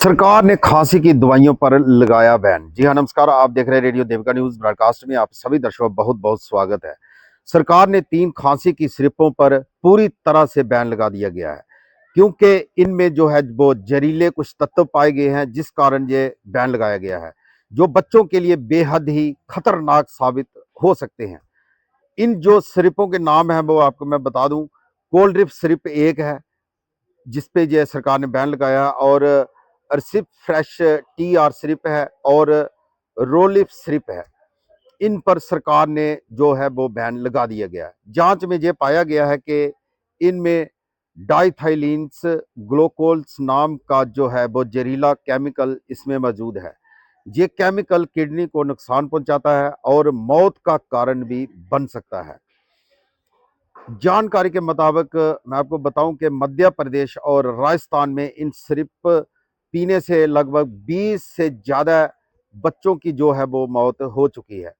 सरकार ने खांसी की दवाइयों पर लगाया बैन। जी हाँ, नमस्कार। आप देख रहे हैं रेडियो देविका न्यूज ब्रॉडकास्ट में। आप सभी दर्शकों का बहुत बहुत स्वागत है। सरकार ने 3 खांसी की सिरपों पर पूरी तरह से बैन लगा दिया गया है, क्योंकि इनमें जो है वो जहरीले कुछ तत्व पाए गए हैं, जिस कारण ये बैन लगाया गया है, जो बच्चों के लिए बेहद ही खतरनाक साबित हो सकते हैं। इन जो सिरपों के नाम हैं वो आपको मैं बता दूं। कोल्ड ड्रिप सिरप एक है, जिसपे जो सरकार ने बैन लगाया, और सिर्फ फ्रेश टी आर सिरप है, और रोलिप सिरप है। इन पर सरकार ने जो है वो बैन लगा दिया गया है। जांच में ये पाया गया है कि इनमें डाइथाइलिन्स ग्लूकोल्स नाम का जो है वो जहरीला केमिकल इसमें मौजूद है। ये केमिकल किडनी को नुकसान पहुंचाता है और मौत का कारण भी बन सकता है। जानकारी के मुताबिक मैं आपको बताऊं कि मध्य प्रदेश और राजस्थान में इन सिरप पीने से लगभग 20 से ज़्यादा बच्चों की जो है वो मौत हो चुकी है,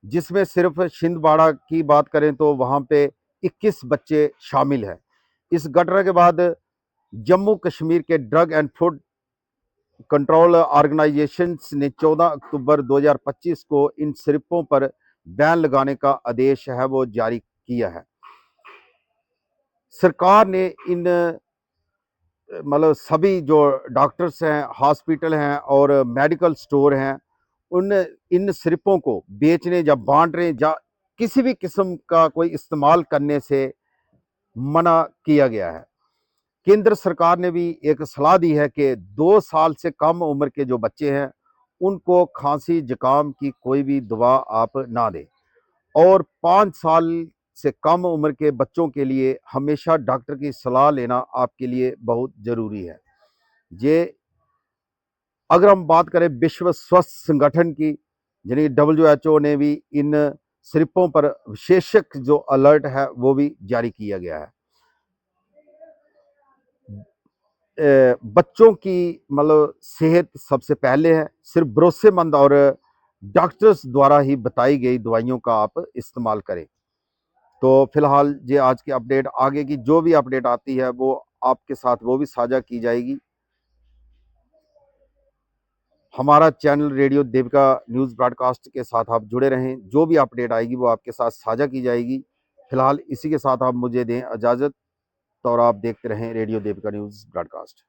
जिसमें सिर्फ छिंदवाड़ा की बात करें तो वहाँ पे 21 बच्चे शामिल हैं। इस घटना के बाद जम्मू कश्मीर के drug and food control organisation ने 14 अक्टूबर 2025 को इन सिरपों पर बैन लगाने का आदेश है वो जारी किया है। सरकार ने इन मतलब सभी जो डॉक्टर्स हैं, हॉस्पिटल हैं और मेडिकल स्टोर हैं, उन इन सिरपों को बेचने या बांटने या किसी भी किस्म का कोई इस्तेमाल करने से मना किया गया है। केंद्र सरकार ने भी एक सलाह दी है कि 2 साल से कम उम्र के जो बच्चे हैं, उनको खांसी जुकाम की कोई भी दवा आप ना दें, और 5 साल से कम उम्र के बच्चों के लिए हमेशा डॉक्टर की सलाह लेना आपके लिए बहुत ज़रूरी है। ये अगर हम बात करें विश्व स्वास्थ्य संगठन की, यानी WHO ने भी इन सिरपों पर विशेषक जो अलर्ट है वो भी जारी किया गया है। बच्चों की मतलब सेहत सबसे पहले है। सिर्फ भरोसेमंद और डॉक्टर्स द्वारा ही बताई गई दवाइयों का आप इस्तेमाल करें। तो फिलहाल ये आज की अपडेट, आगे की जो भी अपडेट आती है वो आपके साथ वो भी साझा की जाएगी। हमारा channel radio Devika news broadcast के साथ आप जुड़े रहें। जो भी अपडेट आएगी वो आपके साथ साझा की जाएगी। फिलहाल इसी के साथ आप मुझे दें इजाज़त, तो और आप देखते रहें रेडियो देविका न्यूज़ ब्रॉडकास्ट।